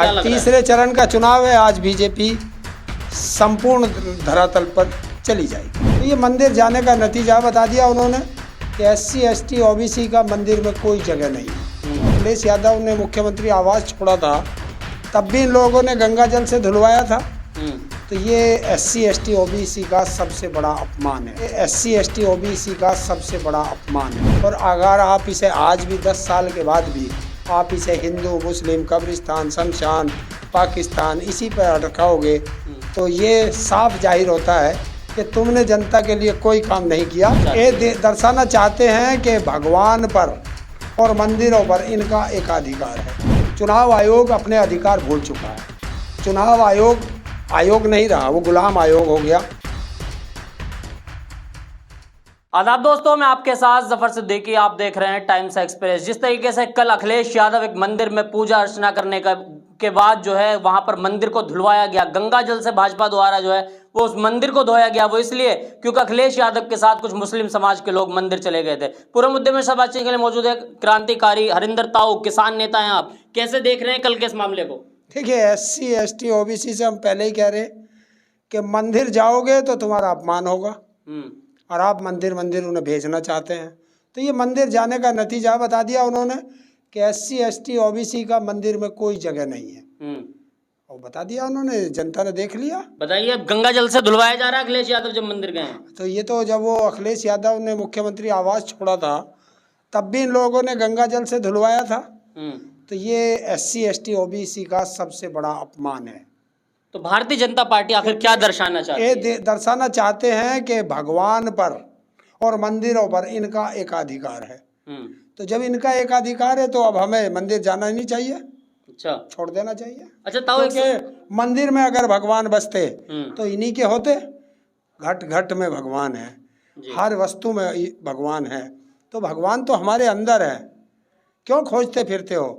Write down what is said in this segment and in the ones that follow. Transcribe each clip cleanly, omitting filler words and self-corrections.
आज तीसरे चरण का चुनाव है। आज बीजेपी संपूर्ण धरातल पर चली जाएगी। तो ये मंदिर जाने का नतीजा बता दिया उन्होंने कि SC ST OBC का मंदिर में कोई जगह नहीं है। अखिलेश यादव ने मुख्यमंत्री आवास छोड़ा था, तब भी इन लोगों ने गंगा जल से धुलवाया था। तो ये SC ST OBC का सबसे बड़ा अपमान है। ये SC ST OBC का सबसे बड़ा अपमान है। और अगर आप इसे आज भी 10 साल के बाद भी आप इसे हिंदू मुस्लिम कब्रिस्तान शमशान पाकिस्तान इसी पर अटकाओगे तो ये साफ जाहिर होता है कि तुमने जनता के लिए कोई काम नहीं किया। ये दर्शाना चाहते हैं कि भगवान पर और मंदिरों पर इनका एकाधिकार है। चुनाव आयोग अपने अधिकार भूल चुका है। चुनाव आयोग नहीं रहा, वो गुलाम आयोग हो गया। आदाब दोस्तों, मैं आपके साथ जफर सिद्दीकी। आप देख रहे हैं टाइम्स एक्सप्रेस। जिस तरीके से कल अखिलेश यादव एक मंदिर में पूजा अर्चना करने के बाद जो है वहां पर मंदिर को धुलवाया गया, गंगा जल से भाजपा द्वारा जो है वो उस मंदिर को धोया गया। वो इसलिए क्योंकि अखिलेश यादव के साथ कुछ मुस्लिम समाज के लोग मंदिर चले गए थे। पूरे मुद्दे में सब बातचीत के लिए मौजूद है क्रांतिकारी हरिंदर ताऊ, किसान नेता हैं। आप कैसे देख रहे हैं कल के इस मामले को? देखिए, SC ST OBC से हम पहले ही कह रहे कि मंदिर जाओगे तो तुम्हारा अपमान होगा और आप मंदिर उन्हें भेजना चाहते हैं। तो ये मंदिर जाने का नतीजा बता दिया उन्होंने कि SC ST OBC का मंदिर में कोई जगह नहीं है। और बता दिया उन्होंने, जनता ने देख लिया। बताइए, अब गंगा जल से धुलवाया जा रहा है अखिलेश यादव जब मंदिर गए हैं। तो ये तो जब वो अखिलेश यादव ने मुख्यमंत्री आवास छोड़ा था, तब भी इन लोगों ने गंगा जल से धुलवाया था। तो ये SC ST OBC का सबसे बड़ा अपमान है। तो भारतीय जनता पार्टी आखिर क्या दर्शाना चाहती है? ये दर्शाना चाहते हैं कि भगवान पर और मंदिरों पर इनका एकाधिकार है। तो जब इनका एकाधिकार है तो अब हमें मंदिर जाना ही नहीं चाहिए। अच्छा, छोड़ देना चाहिए। अच्छा ताऊ, क्योंकि मंदिर में अगर भगवान बसते तो इन्हीं के होते। घट घट में भगवान है, हर वस्तु में भगवान है। तो भगवान तो हमारे अंदर है, क्यों खोजते फिरते हो?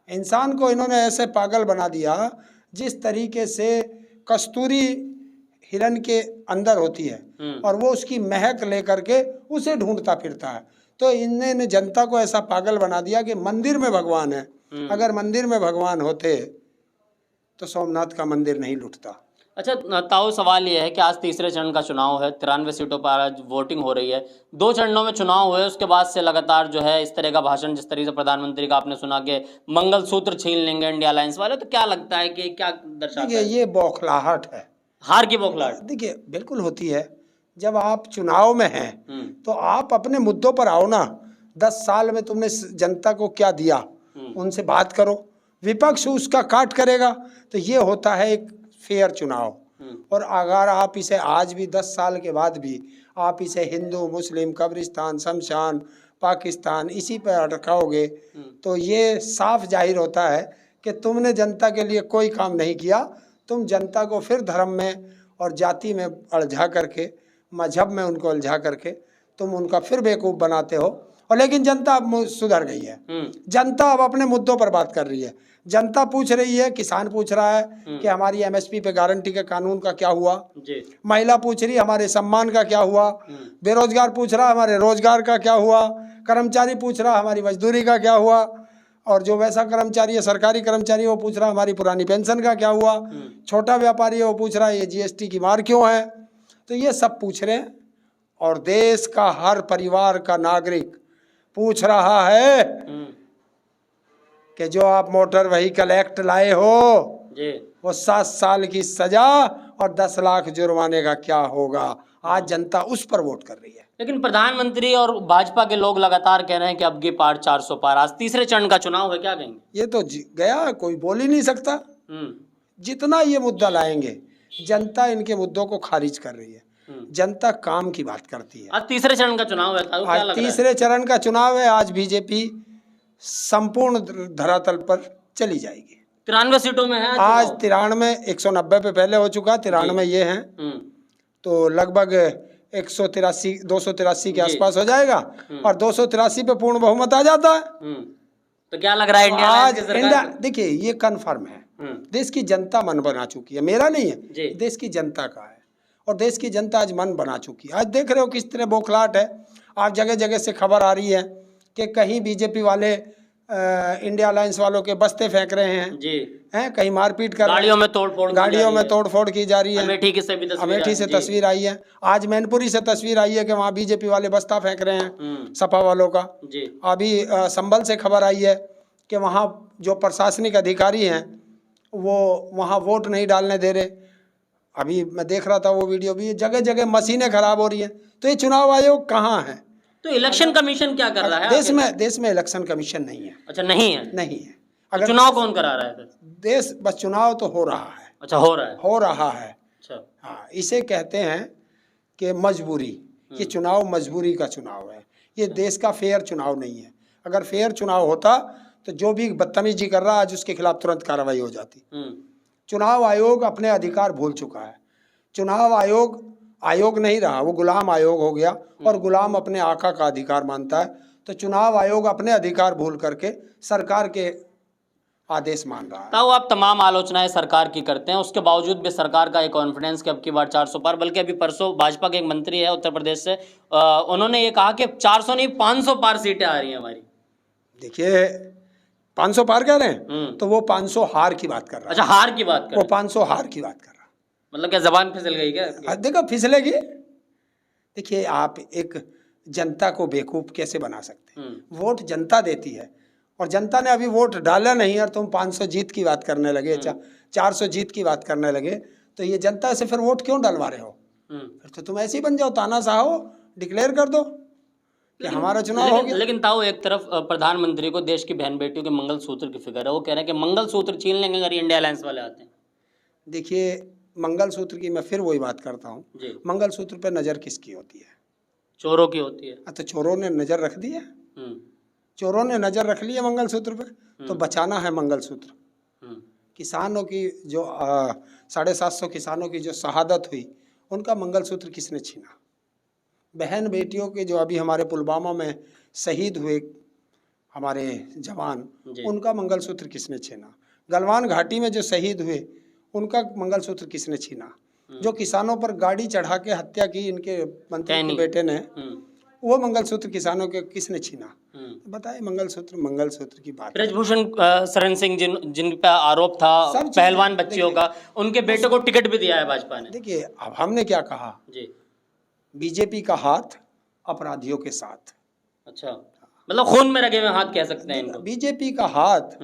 इंसान को इन्होंने ऐसे पागल बना दिया जिस तरीके से कस्तूरी हिरन के अंदर होती है और वो उसकी महक लेकर के उसे ढूंढता फिरता है। तो इन्होंने जनता को ऐसा पागल बना दिया कि मंदिर में भगवान है। अगर मंदिर में भगवान होते तो सोमनाथ का मंदिर नहीं लुटता। अच्छा ताऊ, सवाल ये है कि आज तीसरे चरण का चुनाव है। 93 सीटों पर आज वोटिंग हो रही है। 2 चरणों में चुनाव हुए, उसके बाद से लगातार जो है इस तरह का भाषण, जिस तरीके से प्रधानमंत्री का आपने सुना कि मंगलसूत्र छीन लेंगे इंडिया अलायंस वाले, तो क्या लगता है कि क्या दर्शाता है? ये बौखलाहट है, हार की बौखलाहट। देखिए, बिल्कुल होती है। जब आप चुनाव में हैं तो आप अपने मुद्दों पर आओ ना। 10 साल में तुमने जनता को क्या दिया, उनसे बात करो। विपक्ष उसका काट करेगा। तो ये होता है एक फेयर चुनाव। और अगर आप इसे आज भी 10 साल के बाद भी आप इसे हिंदू मुस्लिम कब्रिस्तान शमशान पाकिस्तान इसी पर अटकाओगे तो ये साफ जाहिर होता है कि तुमने जनता के लिए कोई काम नहीं किया। तुम जनता को फिर धर्म में और जाति में उलझा करके, मजहब में उनको उलझा करके तुम उनका फिर बेवकूफ़ बनाते हो। और लेकिन जनता अब सुधर गई है। जनता अब अपने मुद्दों पर बात कर रही है। जनता पूछ रही है, किसान पूछ रहा है कि हमारी MSP पे गारंटी के कानून का क्या हुआ। महिला पूछ रही है हमारे सम्मान का क्या हुआ। बेरोजगार पूछ रहा है हमारे रोजगार का क्या हुआ। कर्मचारी पूछ रहा है हमारी मजदूरी का क्या हुआ। और जो वैसा कर्मचारी है, सरकारी कर्मचारी, वो पूछ रहा है हमारी पुरानी पेंशन का क्या हुआ। छोटा व्यापारी है, वो पूछ रहा है ये GST की मार क्यों है। तो ये सब पूछ रहे हैं। और देश का हर परिवार का नागरिक पूछ रहा है कि जो आप मोटर व्हीकल एक्ट लाए हो वो 7 साल की सजा और 10 लाख जुर्माने का क्या होगा। आज जनता उस पर वोट कर रही है। लेकिन प्रधानमंत्री और भाजपा के लोग लगातार कह रहे हैं कि अब की पार 400 पार। आज तीसरे चरण का चुनाव है, क्या कहेंगे? ये तो गया, कोई बोल ही नहीं सकता। जितना ये मुद्दा लाएंगे, जनता इनके मुद्दों को खारिज कर रही है। जनता काम की बात करती है। आज तीसरे चरण का चुनाव है। आज तीसरे चरण का चुनाव है। आज बीजेपी संपूर्ण धरातल पर चली जाएगी। 93 सीटों में है आज 93, 190 पे पहले हो चुका, 93 ये हैं। तो लगभग 183 283 के आसपास हो जाएगा और 283 पे पूर्ण बहुमत आ जाता है। तो क्या लग रहा है इंडिया देखिए, ये कन्फर्म है। देश की जनता मन बना चुकी है, मेरा नहीं है, देश की जनता का है। और देश की जनता आज मन बना चुकी है। आज देख रहे हो किस तरह बौखलाहट है। आज जगह जगह से खबर आ रही है कि कहीं बीजेपी वाले इंडिया अलायंस वालों के बस्ते फेंक रहे हैं जी, हैं, कहीं मारपीट कर रहे गाड़ियों में तोड़फोड़ हैं, की जा गाड़ियों रही में है। तोड़फोड़ की जा रही है। अमेठी की से भी तस्वीर अमेठी आई, से जी। तस्वीर आई है, आज मैनपुरी से तस्वीर आई है कि वहाँ बीजेपी वाले बस्ता फेंक रहे हैं सपा वालों का। जी, अभी संभल से खबर आई है कि वहाँ जो प्रशासनिक अधिकारी हैं वो वहाँ वोट नहीं डालने दे रहे। अभी मैं देख रहा था वो वीडियो भी, जगह जगह मशीनें खराब हो रही हैं। तो ये चुनाव आयोग कहाँ है? तो इलेक्शन कमीशन क्या कर रहा है देश में इलेक्शन कमीशन नहीं है। अच्छा, नहीं है। नहीं है। तो अगर चुनाव कौन करा रहा है फिर? देश बस चुनाव तो हो रहा है। अच्छा, हो रहा है। हो रहा है। अच्छा, हाँ, इसे कहते हैं कि मजबूरी। ये चुनाव मजबूरी का चुनाव है, ये देश का फेयर चुनाव नहीं है। अगर फेयर चुनाव होता तो जो भी बदतमीजी कर रहा आज उसके खिलाफ तुरंत कार्रवाई हो जाती। चुनाव आयोग अपने अधिकार भूल चुका है। चुनाव आयोग नहीं रहा, वो गुलाम आयोग हो गया और गुलाम अपने आका का अधिकार मानता है। तो चुनाव आयोग अपने अधिकार भूल करके सरकार के आदेश मान रहा है। ताऊ, आप तमाम आलोचनाएं सरकार की करते हैं, उसके बावजूद भी सरकार का एक कॉन्फिडेंस कि अब की बार 400 पार, बल्कि अभी परसों भाजपा के एक मंत्री है उत्तर प्रदेश से, उन्होंने ये कहा कि 400 नहीं 500 पार सीटें आ रही हैं हमारी। देखिए, 500 पार कह रहे हैं तो वो 500 हार की बात कर रहा है। अच्छा, हार की बात कर वो 500 हार की बात कर रहा है। मतलब क्या जबान फिसल गई क्या? देखो, फिसलेगी। देखिए, आप एक जनता को बेवकूफ कैसे बना सकते हैं? वोट जनता देती है और जनता ने अभी वोट डाला नहीं और तुम 500 जीत की बात करने लगे, 400 जीत की बात करने लगे, तो ये जनता से फिर वोट क्यों डलवा रहे हो? फिर तो तुम ऐसे ही बन जाओ, तानाशाह हो, डिक्लेयर कर दो कि हमारा चुनाव हो गया। लेकिन ताऊ, एक तरफ प्रधानमंत्री को देश की बहन बेटियों के मंगलसूत्र की फिक्र है, वो कह रहे हैं कि मंगलसूत्र छीन लेंगे अगर इंडिया अलायंस वाले आते हैं। देखिए, मंगलसूत्र की मैं फिर वही बात करता हूँ, मंगलसूत्र पे नज़र किसकी होती है? चोरों की होती है। तो चोरों ने नज़र रख दी है, चोरों ने नज़र रख ली है मंगलसूत्र पे, तो बचाना है मंगलसूत्र। किसानों की जो 750 किसानों की जो शहादत हुई, उनका मंगलसूत्र किसने छीना? बहन बेटियों के जो अभी हमारे पुलवामा में शहीद हुए हमारे जवान, उनका मंगलसूत्र किसने छीना? गलवान घाटी में जो शहीद हुए उनका मंगलसूत्र किसने छीना? जो किसानों पर गाड़ी चढ़ा के हत्या की इनके मंत्री के बेटे ने, वो मंगलसूत्र किसानों के किसने छीना? बताइए, मंगलसूत्र की बात। ब्रजभूषण शरण सिंह जिन पे आरोप था पहलवान बच्चियों का, उनके बेटे को टिकट भी दिया है भाजपा ने। देखिए, अब हमने क्या कहा जी, बीजेपी का हाथ अपराधियों के साथ। अच्छा, मतलब खून में रखे हुए हाथ कह सकते हैं इनको। बीजेपी का हाथ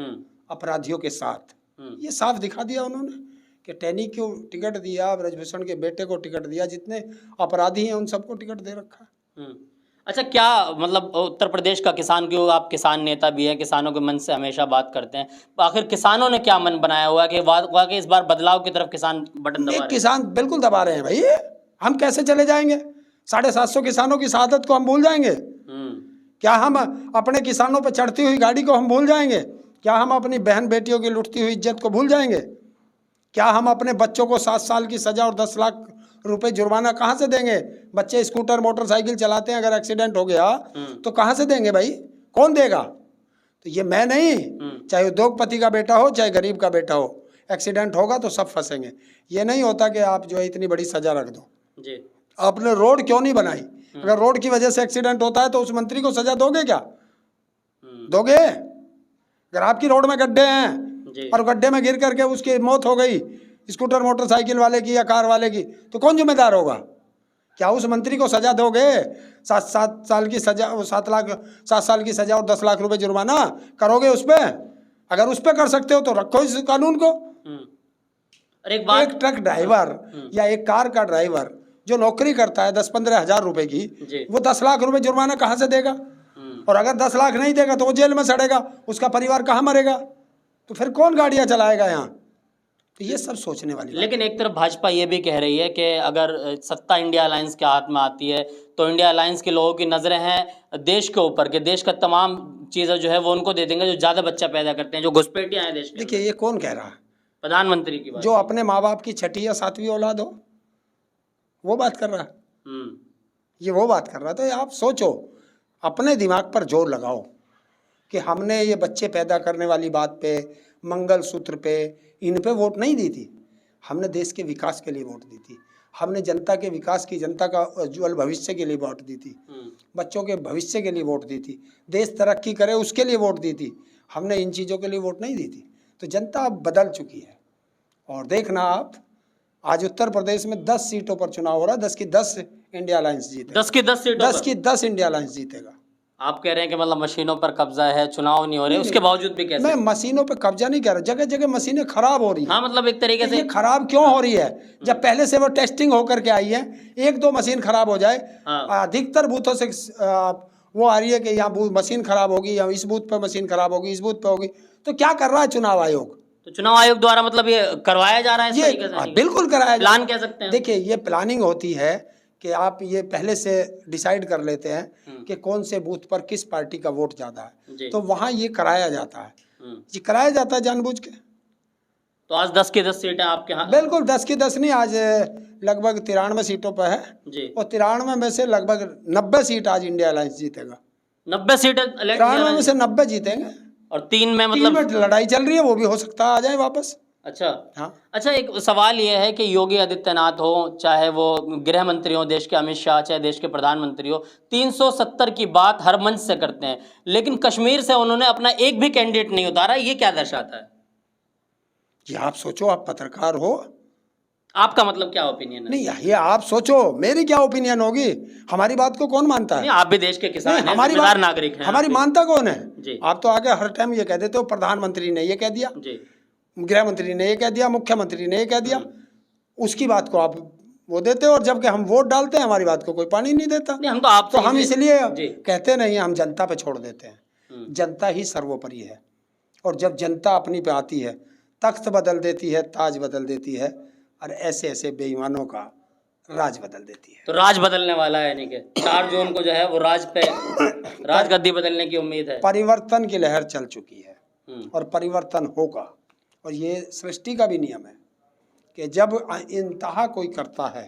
अपराधियों के साथ, ये साफ दिखा दिया उन्होंने कि टैनी को टिकट दिया, ब्रजभूषण के बेटे को टिकट दिया, जितने अपराधी हैं उन सबको टिकट दे रखा है। अच्छा, क्या मतलब उत्तर प्रदेश का किसान, क्यों आप किसान नेता भी हैं, किसानों के मन से हमेशा बात करते हैं, आखिर किसानों ने क्या मन बनाया हुआ है कि वाकई इस बार बदलाव की तरफ किसान बटन दबा रहे हैं? किसान बिल्कुल दबा रहे हैं भाई। हम कैसे चले जाएंगे? 750 किसानों की शहादत को हम भूल जाएंगे? क्या हम अपने किसानों पर चढ़ती हुई गाड़ी को हम भूल जाएंगे? क्या हम अपनी बहन बेटियों की लुटती हुई इज्जत को भूल जाएंगे? क्या हम अपने बच्चों को 7 साल की सजा और 10 लाख रुपए जुर्माना कहाँ से देंगे? बच्चे स्कूटर मोटरसाइकिल चलाते हैं, अगर एक्सीडेंट हो गया तो कहाँ से देंगे भाई? कौन देगा? तो ये मैं नहीं, चाहे उद्योगपति का बेटा हो चाहे गरीब का बेटा हो, एक्सीडेंट होगा तो सब फंसेंगे। ये नहीं होता कि आप जो है इतनी बड़ी सजा रख दो जी। आपने रोड क्यों नहीं बनाई? अगर रोड की वजह से एक्सीडेंट होता है तो उस मंत्री को सजा दोगे क्या? दोगे? अगर आपकी रोड में गड्ढे हैं और गड्ढे में गिर करके उसकी मौत हो गई, स्कूटर मोटरसाइकिल वाले की या कार वाले की, तो कौन जिम्मेदार होगा? क्या उस मंत्री को सजा दोगे? 7 साल की सजा, 7 साल की सजा और 10 लाख रुपए जुर्माना करोगे उस पर? अगर उस पर कर सकते हो तो रखो इस कानून को। एक ट्रक ड्राइवर या एक कार का ड्राइवर जो नौकरी करता है 10-15 हज़ार रुपए की, वो 10 लाख रुपए जुर्माना कहाँ से देगा? और अगर 10 लाख नहीं देगा तो वो जेल में सड़ेगा, उसका परिवार कहाँ मरेगा? तो फिर कौन गाड़ियाँ चलाएगा यहाँ? तो ये सब सोचने वाली। लेकिन एक तरफ भाजपा ये भी कह रही है कि अगर सत्ता इंडिया अलायंस के हाथ में आती है तो इंडिया अलायंस के लोगों की नज़रें हैं देश के ऊपर, कि देश का तमाम चीज़ें जो है वो उनको दे देंगे जो ज़्यादा बच्चा पैदा करते हैं, जो घुसपैठियाँ हैं देश के। देखिए, ये कौन कह रहा है? प्रधानमंत्री की बात। जो अपने माँ बाप की 6ठी या 7वीं औलाद हो, वो बात कर रहा है। ये वो बात कर रहा था। आप सोचो, अपने दिमाग पर जोर लगाओ कि हमने ये बच्चे पैदा करने वाली बात पे, मंगलसूत्र पे, इन पे वोट नहीं दी थी। हमने देश के विकास के लिए वोट दी थी। हमने जनता के विकास की, जनता का उज्ज्वल भविष्य के लिए वोट दी थी, बच्चों के भविष्य के लिए वोट दी थी, देश तरक्की करे उसके लिए वोट दी थी। हमने इन चीज़ों के लिए वोट नहीं दी थी। तो जनता अब बदल चुकी है। और देखना आप, आज उत्तर प्रदेश में 10 सीटों पर चुनाव हो रहा है, 10 की 10 इंडिया अलायंस जीतेगा। 10 की 10 सीटों 10 की 10 इंडिया अलायंस जीतेगा। आप कह रहे हैं कि मतलब मशीनों पर कब्जा है, चुनाव नहीं हो रहे, उसके बावजूद भी कैसे? मैं मशीनों पे कब्जा नहीं कर रहा, जगह जगह मशीनें खराब हो रही हैं। हाँ, मतलब एक तरीके तो से ये खराब क्यों हो रही है? जब पहले से वो टेस्टिंग होकर के आई है, एक दो मशीन खराब हो जाए, अधिकतर बूथों से वो आ रही है कि यहाँ मशीन खराब होगी, या इस बूथ पे मशीन खराब होगी, इस बूथ पे होगी। तो क्या कर रहा है चुनाव आयोग? तो चुनाव आयोग द्वारा मतलब ये करवाया जा रहा है इस ये तरीके से? बिल्कुल कराया जा रहा है। प्लान कह सकते हैं। देखिए, ये प्लानिंग होती है कि आप ये पहले से डिसाइड कर लेते हैं कि कौन से बूथ पर किस पार्टी का वोट ज्यादा है, तो वहां ये कराया जाता है। ये कराया जाता है जानबूझ के। तो आज 10 की 10 सीटें आपके यहाँ? बिल्कुल 10 की 10 नहीं, आज लगभग 93 सीटों पर है जी। और 93 में से लगभग 90 सीट आज इंडिया अलायंस जीतेगा। 90 सीटें 93 में से 90 जीतेंगे। और 3 में 3 मतलब में लड़ाई चल रही है, वो भी हो सकता है आ जाए वापस। अच्छा। हाँ। अच्छा, एक सवाल ये है कि योगी आदित्यनाथ हो, चाहे वो गृह मंत्री हो देश के अमित शाह, चाहे देश के प्रधानमंत्री हो, 370 की बात हर मंच से करते हैं, लेकिन कश्मीर से उन्होंने अपना एक भी कैंडिडेट नहीं उतारा। ये क्या दर्शाता है? ये आप सोचो, आप पत्रकार हो, आपका मतलब क्या ओपिनियन है? नहीं ये आप सोचो, मेरी क्या ओपिनियन होगी? हमारी बात को कौन मानता है? नहीं, आप भी देश के किसान हैं, हमारी जिम्मेदार नागरिक हैं। हमारी मानता कौन है जी। आप तो आगे हर टाइम ये कह देते हो प्रधानमंत्री ने ये कह दिया जी, गृह मंत्री ने ये कह दिया, मुख्यमंत्री ने ये कह दिया, उसकी बात को आप वो देते हो, और जबकि हम वोट डालते हैं हमारी बात को कोई पानी नहीं देता। नहीं, हम तो आप तो हम इसलिए जी। कहते नहीं, हम जनता पे छोड़ देते हैं। जनता ही सर्वोपरि है, और जब जनता अपनी पे आती है, तख्त बदल देती है, ताज बदल देती है, और ऐसे ऐसे बेईमानों का राज बदल देती है। तो राज बदलने वाला है, नहीं कि 4 जून को जो है वो राज गद्दी बदलने की उम्मीद है। परिवर्तन की लहर चल चुकी है और परिवर्तन होगा, और ये सृष्टि का भी नियम है कि जब इंतहा कोई करता है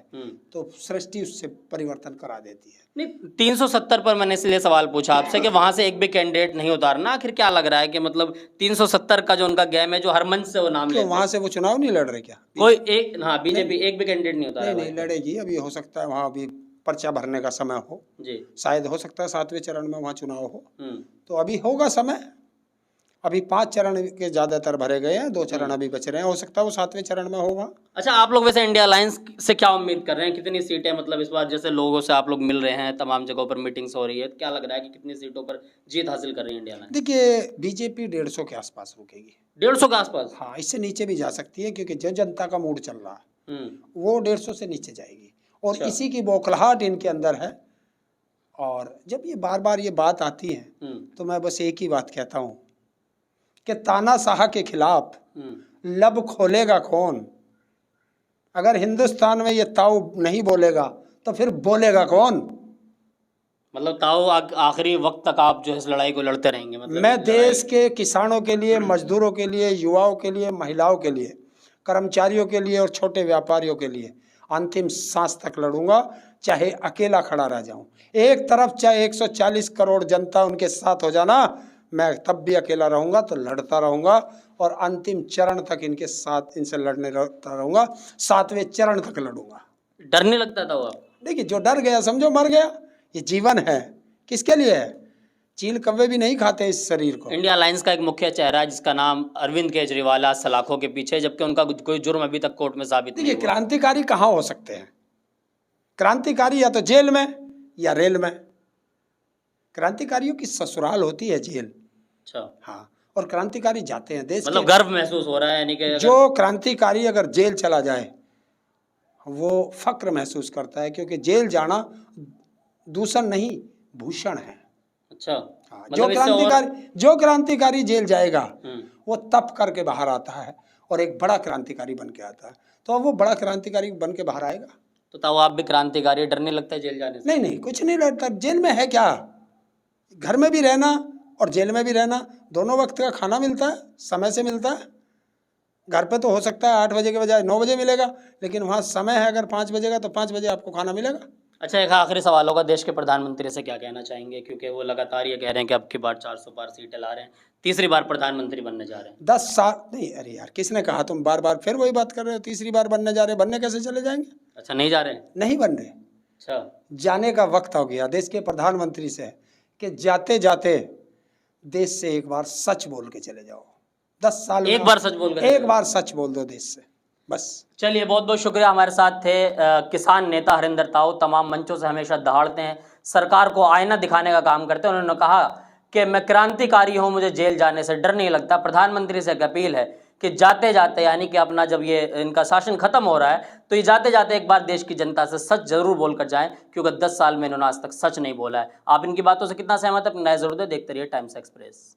तो सृष्टि उससे परिवर्तन करा देती है। नहीं, 370 पर मैंने इसलिए सवाल पूछा आपसे कि वहां से एक भी कैंडिडेट नहीं उतारना। आखिर क्या लग रहा है कि मतलब 370 का जो उनका गेम है, जो हर मंच से वो नाम लेते हैं, वहां से वो चुनाव नहीं लड़ रहे क्या? कोई एक, हाँ, बीजेपी एक भी कैंडिडेट नहीं उतारा? नहीं लड़ेगी, अभी हो सकता है वहाँ अभी पर्चा भरने का समय हो जी, शायद हो सकता है 7वें चरण में वहाँ चुनाव हो, तो अभी होगा समय। अभी 5 चरण के ज्यादातर भरे गए हैं, 2 चरण अभी बच रहे हैं, हो सकता है वो 7वें चरण में होगा। अच्छा, आप लोग वैसे इंडिया अलायंस से क्या उम्मीद कर रहे हैं? कितनी सीटें, मतलब इस बार जैसे लोगों से आप लोग मिल रहे हैं, तमाम जगहों पर मीटिंग्स हो रही है, क्या लग रहा है कि कितनी सीटों पर जीत हासिल कर रही है इंडिया अलायंस? देखिए, बीजेपी 150 के आसपास रुकेगी। 150 के आसपास? हाँ, इससे नीचे भी जा सकती है, क्योंकि जो जनता का मूड चल रहा है वो 150 से नीचे जाएगी, और अच्छा। इसी की बौखलाहट इनके अंदर है। और जब ये बार बार ये बात आती है तो मैं बस एक ही बात कहता हूँ कि तानाशाह के खिलाफ लब खोलेगा कौन? अगर हिंदुस्तान में ये ताऊ नहीं बोलेगा तो फिर बोलेगा कौन? मतलब ताऊ आखिरी वक्त तक आप जो है इस लड़ाई को लड़ते रहेंगे? मतलब मैं देश के किसानों के लिए, मजदूरों के लिए, युवाओं के लिए, महिलाओं के लिए, कर्मचारियों के लिए और छोटे व्यापारियों के लिए अंतिम सांस तक लड़ूंगा, चाहे अकेला खड़ा रह जाऊं। एक तरफ चाहे 140 करोड़ जनता उनके साथ हो जाना, मैं तब भी अकेला रहूंगा, तो लड़ता रहूंगा और अंतिम चरण तक इनके साथ, इनसे लड़ने रहूंगा, 7वें चरण तक लड़ूंगा। डर नहीं लगता था वो? देखिए, जो डर गया समझो मर गया। ये जीवन है, किसके लिए है? चील कव्वे भी नहीं खाते इस शरीर को। इंडिया अलायंस का एक मुख्य चेहरा है जिसका नाम अरविंद केजरीवाल, आज सलाखों के पीछे, जबकि उनका कोई जुर्म अभी तक कोर्ट में साबित नहीं हुआ। क्रांतिकारी कहाँ हो सकते हैं? क्रांतिकारी या तो जेल में या रेल में। क्रांतिकारियों की ससुराल होती है जेल। अच्छा। हाँ, और क्रांतिकारी जाते हैं देश मतलब गर्व महसूस हो रहा है, यानी कि जो क्रांतिकारी अगर जेल चला जाए वो फक्र महसूस करता है, क्योंकि जेल जाना दूषण नहीं, भूषण है। अच्छा। हाँ, जो क्रांतिकारी जेल जाएगा वो तप करके बाहर आता है और एक बड़ा क्रांतिकारी बन के आता है, तो अब वो बड़ा क्रांतिकारी बन के बाहर आएगा। तो ताऊ आप भी क्रांतिकारी, डर नहीं लगता है जेल जाने से? नहीं, कुछ नहीं लगता। जेल में है क्या? घर में भी रहना और जेल में भी रहना, दोनों वक्त का खाना मिलता है, समय से मिलता है। घर पे तो हो सकता है 8 बजे के बजाय 9 बजे मिलेगा, लेकिन वहाँ समय है, अगर 5 बजे का तो 5 बजे आपको खाना मिलेगा। अच्छा, एक आखिरी सवाल होगा, देश के प्रधानमंत्री से क्या कहना चाहेंगे? क्योंकि वो लगातार ये कह रहे हैं कि अब की बार 400 पार सीटें ला रहे हैं, तीसरी बार प्रधानमंत्री बनने जा रहे हैं। 10 साल नहीं, अरे यार किसने कहा? तुम बार बार फिर वही बात कर रहे हो, तीसरी बार बनने जा रहे हैं, बनने कैसे चले जाएंगे? अच्छा, नहीं जा रहे? नहीं बन रहे। अच्छा, जाने का वक्त हो गया देश के प्रधानमंत्री से कि जाते जाते देश से एक बार सच बोल के चले जाओ। 10 साल में एक बार सच बोल कर एक बार सच बोल दो देश से, बस। चलिए, बहुत बहुत शुक्रिया। हमारे साथ थे किसान नेता हरिंदर ताऊ। तमाम मंचों से हमेशा दहाड़ते हैं, सरकार को आईना दिखाने का काम करते हैं। उन्होंने कहा कि मैं क्रांतिकारी हूं, मुझे जेल जाने से डर नहीं लगता। प्रधानमंत्री से एक अपील है कि जाते जाते, यानी कि अपना जब ये इनका शासन खत्म हो रहा है, तो ये जाते जाते एक बार देश की जनता से सच जरूर बोलकर जाएं, क्योंकि 10 साल में इन्होंने आज तक सच नहीं बोला है। आप इनकी बातों से कितना सहमत है, अपनी राय जरूर दें। देखते रहिए टाइम्स एक्सप्रेस।